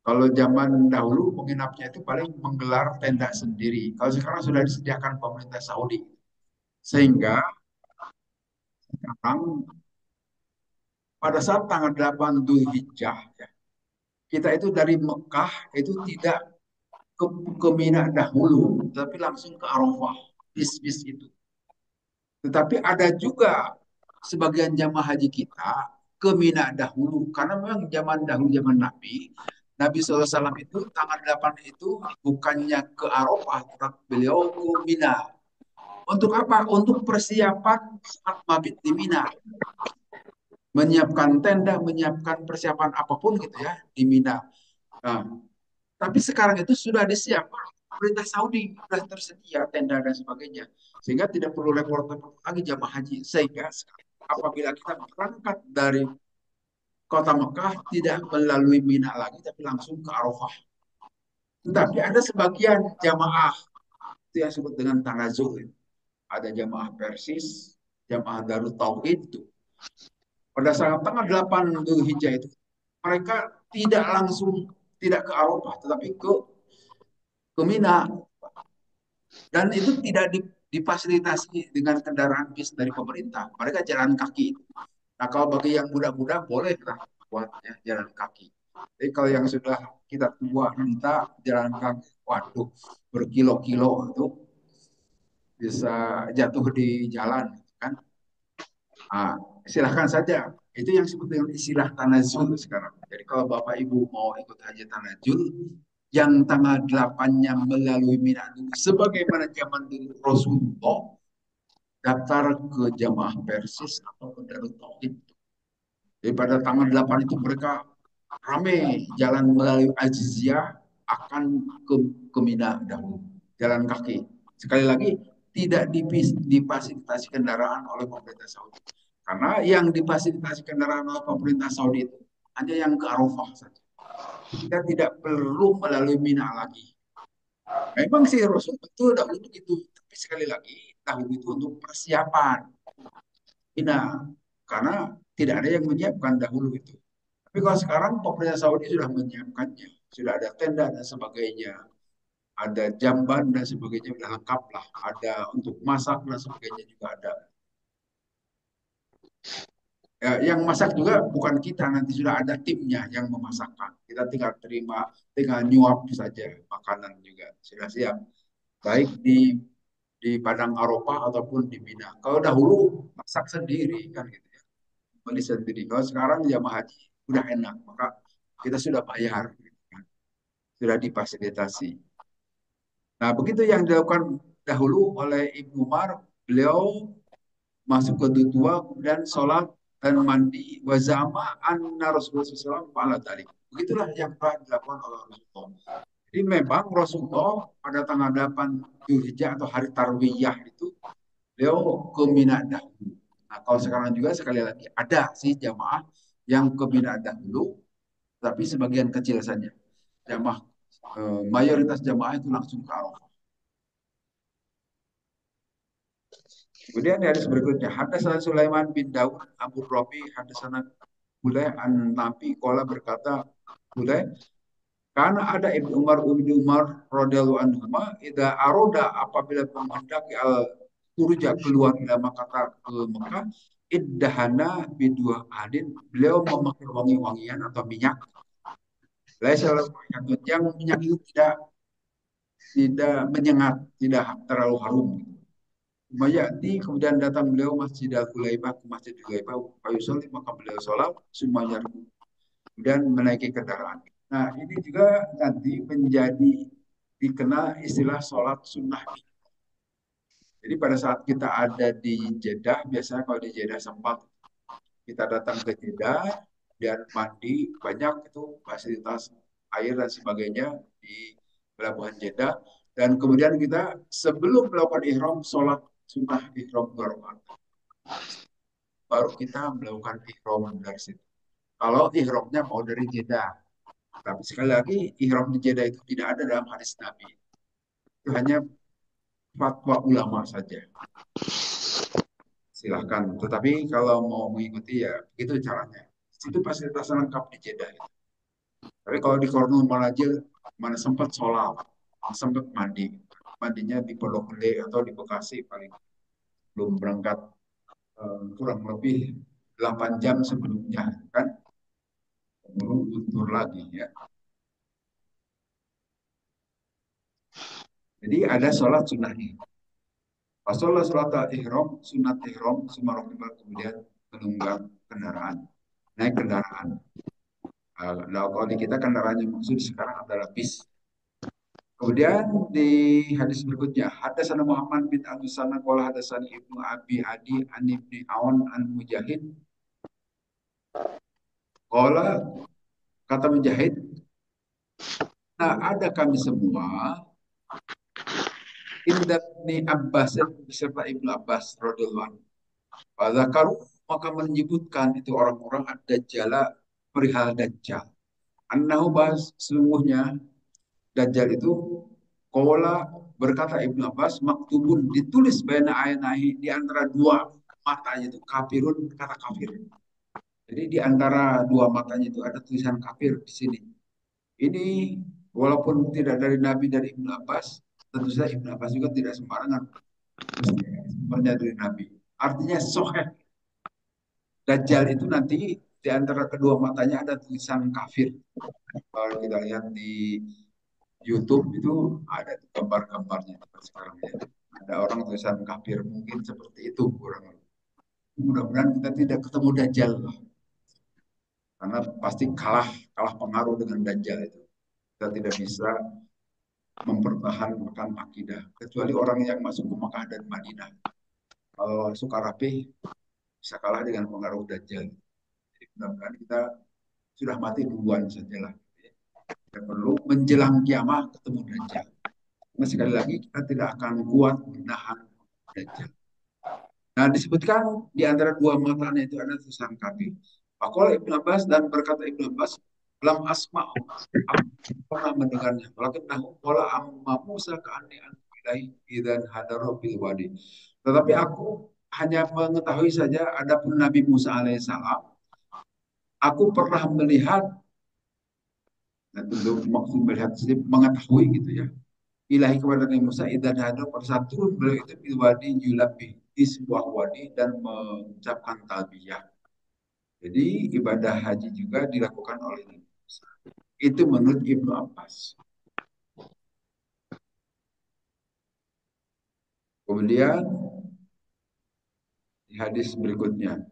Kalau zaman dahulu menginapnya itu paling menggelar tenda sendiri. Kalau sekarang sudah disediakan pemerintah Saudi. Sehingga sekarang pada saat tanggal 8 Dzulhijjah ya, kita itu dari Mekah itu tidak ke Mina dahulu, tapi langsung ke Arafah. Bis-bis itu. Tetapi ada juga sebagian jamaah haji kita ke Mina dahulu. Karena memang zaman dahulu, zaman Nabi, Nabi SAW itu tanggal 8 itu bukannya ke Arafah, tetapi beliau ke Mina. Untuk apa? Untuk persiapan saat mabit di Mina. Menyiapkan tenda, menyiapkan persiapan apapun gitu ya di Mina. Nah, tapi sekarang itu sudah disiapkan pemerintah Saudi sudah tersedia tenda dan sebagainya, sehingga tidak perlu repot-repot lagi jamaah haji. Sehingga apabila kita berangkat dari kota Mekah tidak melalui Mina lagi, tapi langsung ke Arafah. Tetapi ada sebagian jamaah itu yang disebut dengan tanazul. Ada jamaah Persis, jamaah Darut Tauhid itu. Pada saat tanggal 8 Dzulhijjah itu mereka tidak langsung tidak ke Arafah, tetapi ke Mina. Dan itu tidak difasilitasi dengan kendaraan bis dari pemerintah. Mereka jalan kaki. Nah, kalau bagi yang muda-muda boleh lah buatnya jalan kaki. Tapi kalau yang sudah kita tua minta jalan kaki, waduh, berkilo-kilo itu bisa jatuh di jalan, kan? Ah, silahkan saja. Itu yang disebut dengan istilah tanazul sekarang. Jadi kalau Bapak Ibu mau ikut haji tanazul, yang tanggal 8-nya melalui Mina dulu, sebagaimana zaman dulu Rasulullah, daftar ke jamaah Persis atau ke Darut Tauhid. Jadi pada tanggal 8 itu mereka ramai jalan melalui Ajiziyah akan ke Mina dahulu, jalan kaki. Sekali lagi, tidak difasilitasi kendaraan oleh pemerintah Saudi. Karena yang difasilitasi kendaraan oleh pemerintah Saudi itu hanya yang ke Arafah saja. Kita tidak perlu melalui Mina lagi. Memang sih Rasul itu dahulu begitu, tapi sekali lagi dahulu itu untuk persiapan Mina, karena tidak ada yang menyiapkan dahulu itu. Tapi kalau sekarang pemerintah Saudi sudah menyiapkannya, sudah ada tenda dan sebagainya, ada jamban dan sebagainya sudah lengkap lah, ada untuk masak dan sebagainya juga ada. Ya, yang masak juga bukan kita, nanti sudah ada timnya yang memasakkan. Kita tinggal terima, tinggal nyuap saja makanan juga sudah siap. Baik di Padang Arafah ataupun di Mina. Kalau dahulu masak sendiri kan gitu ya, beli sendiri. Kalau sekarang jamaah haji udah enak, maka kita sudah bayar, gitu kan. Sudah difasilitasi. Nah, begitu yang dilakukan dahulu oleh Ibnu Umar, beliau masuk ke tua kemudian sholat dan mandi wazama anna Rasulullah SAW fa'ala tadi. Begitulah yang telah dilakukan oleh Rasulullah. Jadi memang Rasulullah pada tanggal 8 Dzulhijjah atau hari Tarwiyah itu beliau ke Mina dahulu. Nah, kalau sekarang juga sekali lagi ada sih jamaah yang ke Mina dahulu, tapi sebagian kecil saja. Jamaah mayoritas jamaah itu langsung ke Arafah. Kemudian di hadis berikutnya, hadasana Sulaiman bin Daud Abu Rabi hadasana Bulai an Nabi Kola berkata, Bulai, karena ada Ibnu Umar radhiyallahu anhu, ida aroda apabila menghendaki al turja keluar dalam kata ke Mekah, iddahana bidua adin, beliau memakai wangi-wangian atau minyak. Laisa yang minyak itu tidak menyengat, tidak terlalu harum. Mayati kemudian datang beliau Masjid Al-Hulaibah ke Masjid Al-Hulaibah, Fayusoli maka beliau sholat, semuanya kemudian menaiki kendaraan. Nah ini juga nanti menjadi dikenal istilah sholat sunnah. Jadi pada saat kita ada di Jeddah, biasanya kalau di Jeddah sempat kita datang ke Jeddah dan mandi, banyak itu fasilitas air dan sebagainya di pelabuhan Jeddah. Dan kemudian kita sebelum melakukan ihram, sholat sunnah ihram dua rakaat. Baru kita melakukan ihram dari situ. Kalau ihramnya mau dari Jeddah. Tapi sekali lagi, ihram di Jeddah itu tidak ada dalam hadis Nabi. Itu hanya fatwa ulama saja. Silahkan. Tetapi kalau mau mengikuti ya begitu caranya. Itu fasilitas lengkap di Jeddah. Tapi kalau di Kornul Manajil, mana sempat sholat, sempat mandi. Mandinya di Pondok Gede atau di Bekasi paling belum berangkat, kurang lebih 8 jam sebelumnya kan baru tutur lagi ya. Jadi ada sholat sunnahnya. Pas sholat ihram, sunat ihram, sumarokibat kemudian menunggang kendaraan, naik kendaraan. Nah, kalau di kita kendaraan yang maksud sekarang adalah bis. Kemudian di hadis berikutnya, hadasana Muhammad bin Abi Sana qala hadasani Ibnu Abi Adi an Ibni Aun an Mujahid. Qala kata Mujahid, nah ada kami semua Indah Ibni Abbas beserta Ibnu Abbas radhiyallahu anhu. Fadzakaru maka menyebutkan itu orang-orang ada jala perihal Dajjal. Annahu bas sesungguhnya Dajjal itu kola berkata Ibnu Abbas maktubun ditulis baina aynahi di antara dua matanya itu kafirun kata kafir. Jadi di antara dua matanya itu ada tulisan kafir di sini. Ini walaupun tidak dari Nabi dari Ibnu Abbas, tentu saja Ibnu Abbas juga tidak sembarangan sumbernya dari Nabi. Artinya soheh. Dajjal itu nanti di antara kedua matanya ada tulisan kafir. Kalau kita lihat di YouTube itu ada gambar-gambarnya sekarang ya. Ada orang tulisan kafir mungkin seperti itu kurang lebih. Mudah-mudahan kita tidak ketemu Dajjal lah. Karena pasti kalah kalah pengaruh dengan Dajjal itu. Kita tidak bisa mempertahankan akidah kecuali orang yang masuk ke Makkah dan Madinah. Kalau suka rapi bisa kalah dengan pengaruh Dajjal. Jadi mudah-mudahan kita sudah mati duluan sajalah. Kita perlu menjelang kiamat ketemu Dajjal. Nah, sekali lagi kita tidak akan kuat menahan Dajjal. Nah, disebutkan di antara dua matanya itu ada tulisan kafir. Faqala Ibnu Abbas dan berkata Ibnu Abbas, lam asma'u, aku pernah mendengarnya. Walakin nahu qala amma Musa ka'anni an ilahi idzan hadara bil wadi. Tetapi aku hanya mengetahui saja adapun Nabi Musa alaihissalam, aku pernah melihat, dan tentu maksud melihat mengetahui gitu ya. Ilahi kepada Nabi Musa idzan hadara pada saat turun beliau itu bil wadi yulabi di sebuah wadi dan mengucapkan talbiyah. Jadi ibadah haji juga dilakukan oleh Nabi Musa. Itu menurut Ibnu Abbas. Kemudian di hadis berikutnya,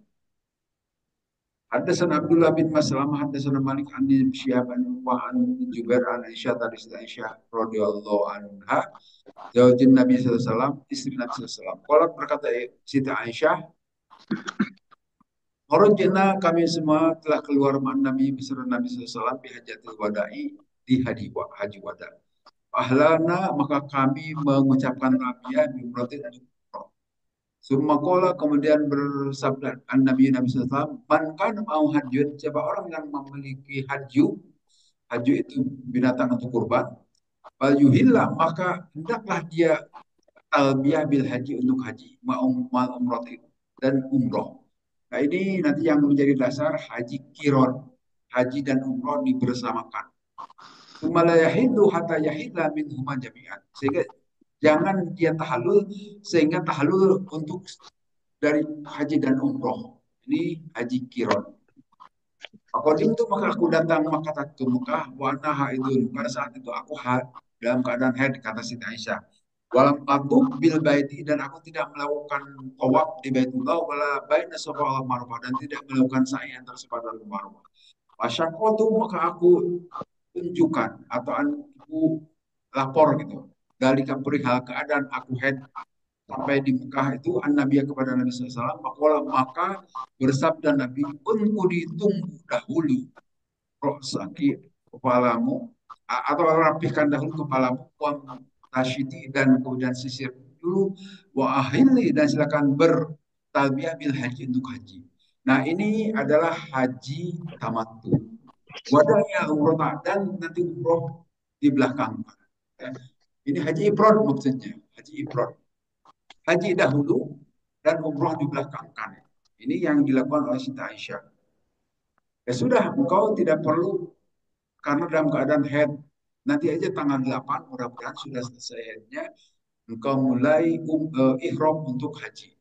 Hadasan Abdullah bin Maslamah, hadasan Malik an Syihab wa an Jubair an Aisyah dari Aisyah radhiyallahu anha, zaujin Nabi sallallahu alaihi wasallam, istri Nabi sallallahu alaihi wasallam. Qalat berkata Siti Aisyah, "Kharajna kami semua telah keluar ma'an Nabi beserta Nabi sallallahu alaihi wasallam di hajatul wada'i di haji wada. Ahlana maka kami mengucapkan talbiyah bi umratin untuk umrah. Summa qala kemudian bersabda Nabi SAW, man kana mau hajjun, siapa orang yang memiliki haju, haju itu binatang untuk kurban, fal yuhilla maka hendaklah dia talbiyah bil haji untuk haji, mal umrah dan umroh. Nah ini nanti yang menjadi dasar haji kiron, haji dan umroh dibersamakan. Summa la yahillu hatta yahilla minhuma jami'an. Sehingga jangan dia tahallul sehingga tahallul untuk dari haji dan umroh. Ini haji kiron. Akodim itu maka aku datang maka ke Mekah wa ana haidun. Pada saat itu aku dalam keadaan haid kata Siti Aisyah. Walam atub bil baiti dan aku tidak melakukan tawaf di Baitullah wala baina Safa wal Marwah dan tidak melakukan sa'i antara Safa dan Marwah. Wasyakotu maka aku tunjukkan atau aku lapor gitu. Dari perihal keadaan aku haid sampai di Mekah itu Nabi kepada Nabi SAW maka bersabda Nabi unku ditunggu dahulu sakit kepalamu atau rapihkan dahulu kepalamu wa tasyiti dan kemudian sisir dulu wa ahili dan silakan bertalbiyah bil haji untuk haji. Nah ini adalah haji tamattu. Wadahnya umroh dan nanti umroh di belakang. Ya. Ini haji ifrad maksudnya, haji ifrad. Haji dahulu dan umroh di belakang kanan. Ini yang dilakukan oleh Siti Aisyah. Ya sudah, engkau tidak perlu karena dalam keadaan head. Nanti aja tanggal 8 mudah-mudahan sudah selesai headnya. Engkau mulai ihram untuk haji.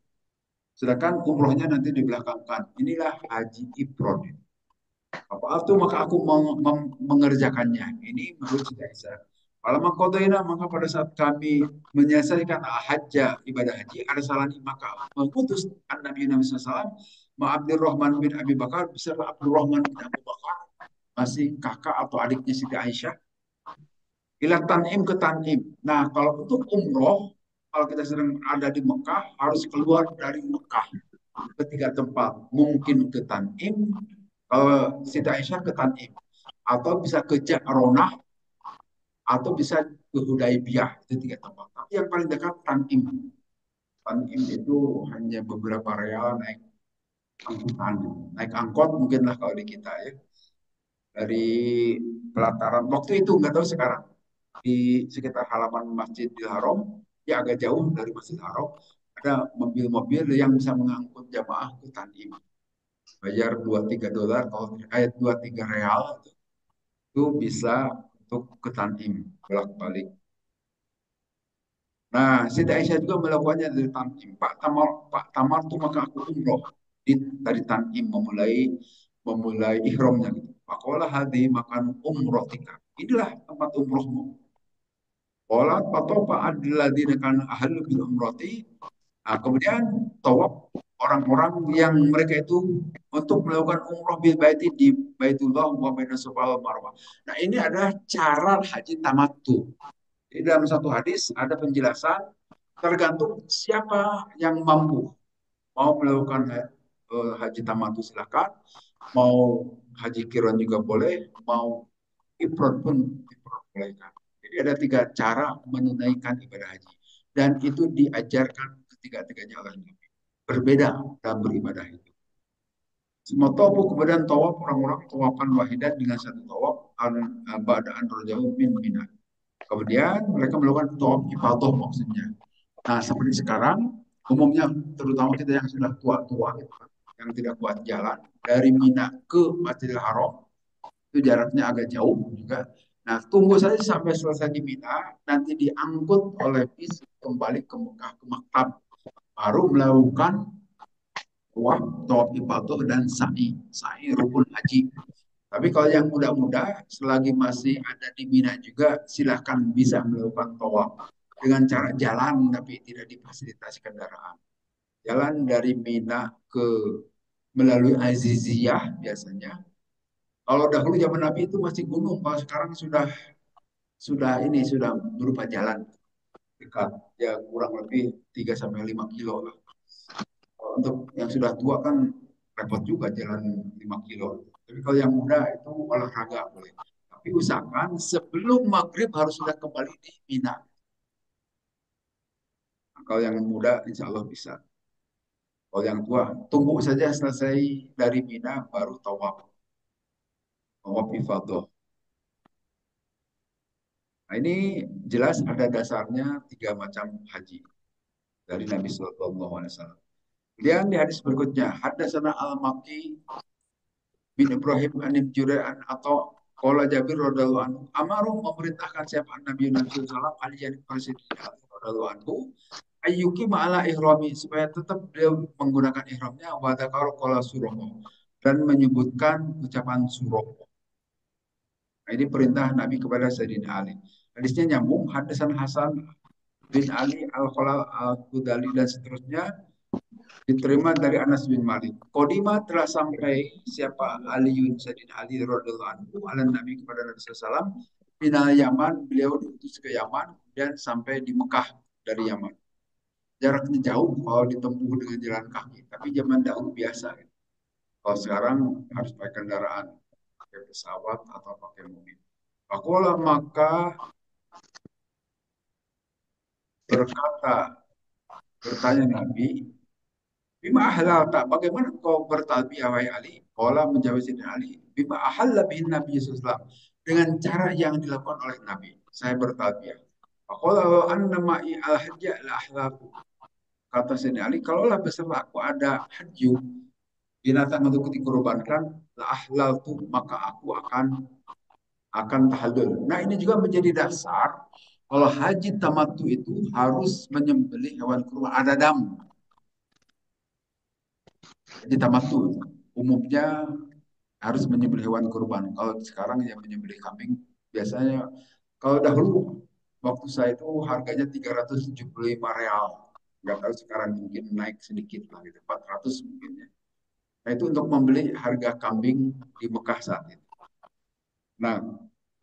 Sedangkan umrohnya nanti di belakang kan. Inilah haji ifrad. Apa itu maka aku mengerjakannya. Ini menurut Siti Aisyah. Kalau mengkodaina maka pada saat kami menyelesaikan hajjah ibadah haji ada salahnya maka mengutus Nabi SAW ma Abdurrahman bin Abi Bakar beserta Abdurrahman bin Abu Bakar masih kakak atau adiknya Siti Aisyah ila Tanim ke Tanim. Nah kalau untuk umroh kalau kita sedang ada di Mekah harus keluar dari Mekah ke tiga tempat mungkin ke Tanim kalau Siti Aisyah ke Tanim atau bisa ke Ja'ronah atau bisa ke Hudaybiyah itu tiga tempat. Tapi yang paling dekat Tanim. Tanim itu hanya beberapa real naik angkutan, naik angkot mungkinlah kalau di kita ya dari pelataran waktu itu nggak tahu sekarang di sekitar halaman Masjidil Haram ya agak jauh dari Masjidil Haram ada mobil-mobil yang bisa mengangkut jamaah ke Tanim bayar 2-3 dolar kalau ayat 2-3 real itu bisa untuk ke Tanim bolak-balik. Nah, Siti Aisyah juga melakukannya dari Tanim. Pak Tamar tuh maka aku umroh dari Tanim memulai ihramnya gitu. Pakola hadi makan umroh tika. Inilah tempat umrohmu. Olah patopa adaladina kan ahal bil umroti. Nah, kemudian tawaf orang-orang yang mereka itu untuk melakukan umroh bil baiti di Baitullah wa baina Safa wal Marwah. Nah, ini adalah cara haji tamattu. Di dalam satu hadis ada penjelasan tergantung siapa yang mampu mau melakukan haji tamattu silakan, mau haji kiron juga boleh, mau ifrad pun diperbolehkan. Jadi ada tiga cara menunaikan ibadah haji dan itu diajarkan ketiga-tiganya oleh Nabi. Berbeda dalam beribadah itu. Semua tawaf kemudian tawaf orang-orang tawafan wahidan dengan satu tawaf ba'da an raja'u min Mina. Kemudian mereka melakukan tawaf ifadah maksudnya. Nah, seperti sekarang, umumnya terutama kita yang sudah tua-tua, gitu kan, yang tidak kuat jalan, dari Mina ke Masjidil Haram, itu jaraknya agak jauh juga. Nah, tunggu saja sampai selesai di Mina, nanti diangkut oleh bis kembali ke Mekah, ke Maktab, baru melakukan tawaf, tawaf ifadah dan sa'i, sa'i rukun haji. Tapi kalau yang muda-muda, selagi masih ada di Mina juga, silahkan bisa melakukan tawaf dengan cara jalan, tapi tidak difasilitasi kendaraan. Jalan dari Mina ke melalui Aziziyah biasanya. Kalau dahulu zaman Nabi itu masih gunung, kalau sekarang sudah berupa jalan dekat, ya kurang lebih 3 sampai 5 kilo lah. Kalau untuk yang sudah tua kan repot juga jalan 5 kilo. Tapi kalau yang muda itu olahraga boleh. Tapi usahakan sebelum maghrib harus sudah kembali di Mina. Nah, kalau yang muda insya Allah bisa. Kalau yang tua tunggu saja selesai dari Mina baru tawaf. Tawaf ifadah. Nah ini jelas ada dasarnya tiga macam haji dari Nabi Sallallahu Alaihi Wasallam. Kemudian di hadis berikutnya, hadasana al-Maki bin Ibrahim an Jura'an atau Qala Jabir radhiyallahu anhu, Amaru memerintahkan siapa Nabi Sallallahu Alaihi Wasallam Presiden Ali radhiyallahu anhu ayyuki ma'ala ihrami supaya tetap beliau menggunakan ihramnya wa dzakara qala surah dan menyebutkan ucapan surah. Nah, ini perintah Nabi kepada Sayyidina Ali. Hadisnya nyambung, hadasan Hasan bin Ali Al-Khalal Al-Qudali dan seterusnya diterima dari Anas bin Malik. Kodima telah sampai siapa Aliun Sayyidina Ali radhiyallahu anhu ala Nabi kepada Nabi SAW final Yaman, beliau diutus ke Yaman dan sampai di Mekah dari Yaman. Jaraknya jauh kalau ditempuh dengan jalan kaki, tapi zaman dahulu biasa. Kalau sekarang harus pakai kendaraan, pakai pesawat atau pakai mobil. Pakola maka berkata, bertanya Nabi, bima ahlal tak, bagaimana kau bertalbiyah wahai Ali? Kala menjawab Sayyidina Ali, bima ahalla bihin Nabi SAW. Dengan cara yang dilakukan oleh Nabi. Saya bertalbiyah. Kala anna ma'i al-hajjah la ahlaku. Kata Sayyidina Ali, kalaulah beserta aku ada haju, binatang untuk dikorbankan, la ahlal tu, maka aku akan tahallul. Nah ini juga menjadi dasar kalau haji tamattu itu harus menyembelih hewan kurban ada dam. Haji tamattu umumnya harus menyembelih hewan kurban. Kalau sekarang yang menyembelih kambing biasanya kalau dahulu waktu saya itu harganya 375 real. Nggak tahu sekarang mungkin naik sedikit lah gitu, 400 mungkin ya. Nah itu untuk membeli harga kambing di Mekah saat itu. Nah,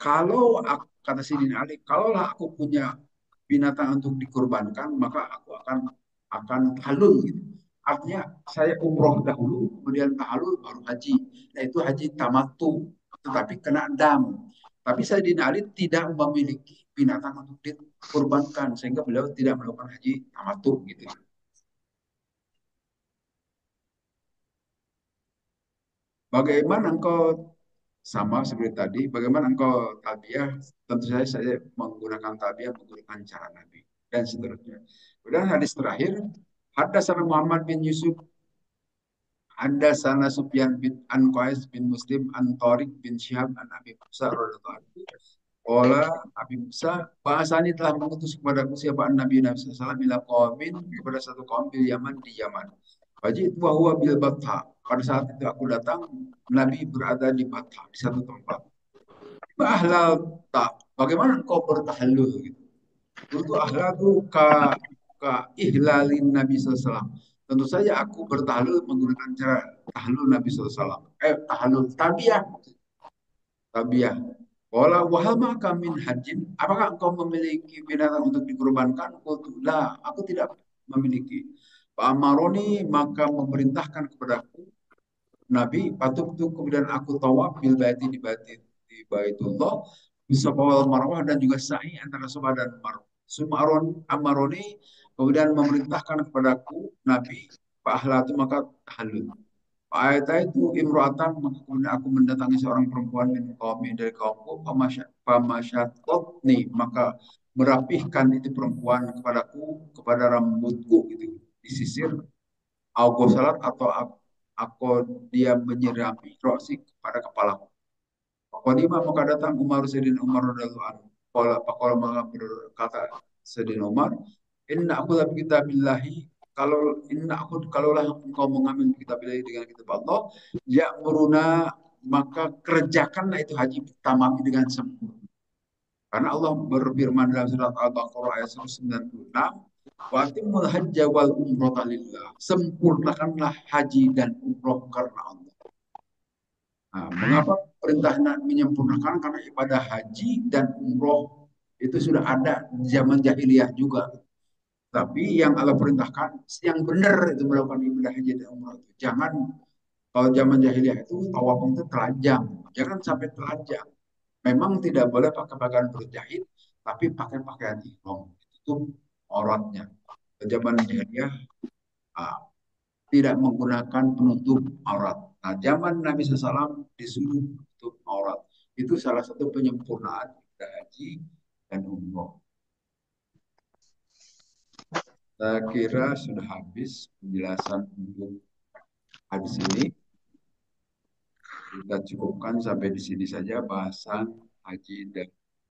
kalau aku, kata Sidin Ali, kalaulah aku punya binatang untuk dikorbankan, maka aku akan halul gitu. Artinya saya umroh dahulu, kemudian tahalul baru haji. Nah itu haji tamatu, tetapi kena dam. Tapi Sayyidina Ali tidak memiliki binatang untuk dikorbankan, sehingga beliau tidak melakukan haji tamatu gitu. Bagaimana engkau sama seperti tadi, bagaimana engkau talbiyah? Tentu saja saya menggunakan talbiyah menggunakan cara Nabi dan seterusnya. Kemudian hadis terakhir, Haddatsana Muhammad bin Yusuf, Haddatsana Sufyan bin Qais bin Muslim an Tariq bin Syihab an Abi Musa radhiyallahu anhu. Qala Abi Musa, bahasani telah mengutus kepadaku siapa Nabi Nabi SAW bila qaumin kepada satu kaum di Yaman di Yaman. Wajib bahwa bil Batha. Pada saat itu aku datang, Nabi berada di Batha, di satu tempat. Ahlal tak. Bagaimana engkau bertahallul gitu. Itu ahlal itu ka ihlalin Nabi SAW. Tentu saja aku bertahlul menggunakan cara tahlul Nabi SAW. Tahlul tabiah. Tabiah. Wala wahama min hajin. Apakah engkau memiliki binatang untuk dikurbankan? Lah, aku tidak memiliki. Pak Amaroni maka memerintahkan kepadaku Nabi patut tuh kemudian aku tawaf bil baiti di Baitullah bisa bawal Marwah dan juga sa'i antara Safa dan Marwah. Sumaron kemudian memerintahkan kepadaku Nabi Pak Ahlatu maka tahallul. Ayat itu imro'atan, maka kemudian aku mendatangi seorang perempuan min qaumi dari kaumku, nih maka merapihkan itu perempuan kepadaku, kepada rambutku gitu, disisir, aku salat atau aku dia menyirami roksi kepada kepalaku. Qadimah maka datang Umar Sayyidina Umar radhiyallahu anhu. Qala maka berkata Sayyidina Umar, inna aku la kitabillahi, kalaulah engkau mengambil kitabillahi dengan kitab Allah, ya muruna, maka kerjakanlah itu haji tamami dengan sempurna. Karena Allah berfirman dalam surat Al-Baqarah ayat 196, wa atimul hajja wal umrata lillah. Sempurnakanlah haji dan umroh karena Allah. Nah, mengapa perintah menyempurnakan? Karena ibadah haji dan umroh itu sudah ada di zaman jahiliyah juga. Tapi yang Allah perintahkan, yang benar itu melakukan ibadah haji dan umroh itu. Jangan, kalau zaman jahiliyah itu tawaf itu telanjang. Jangan sampai telanjang. Memang tidak boleh pakai pakaian berjahit, tapi pakai pakaian ihram. Itu auratnya. Zaman jahiliyah ah, tidak menggunakan penutup aurat. Nah, zaman Nabi SAW disuruh menutup aurat. Itu salah satu penyempurnaan ibadah haji dan umroh. Saya kira sudah habis penjelasan untuk hadis ini. Kita cukupkan sampai di sini saja bahasan haji dan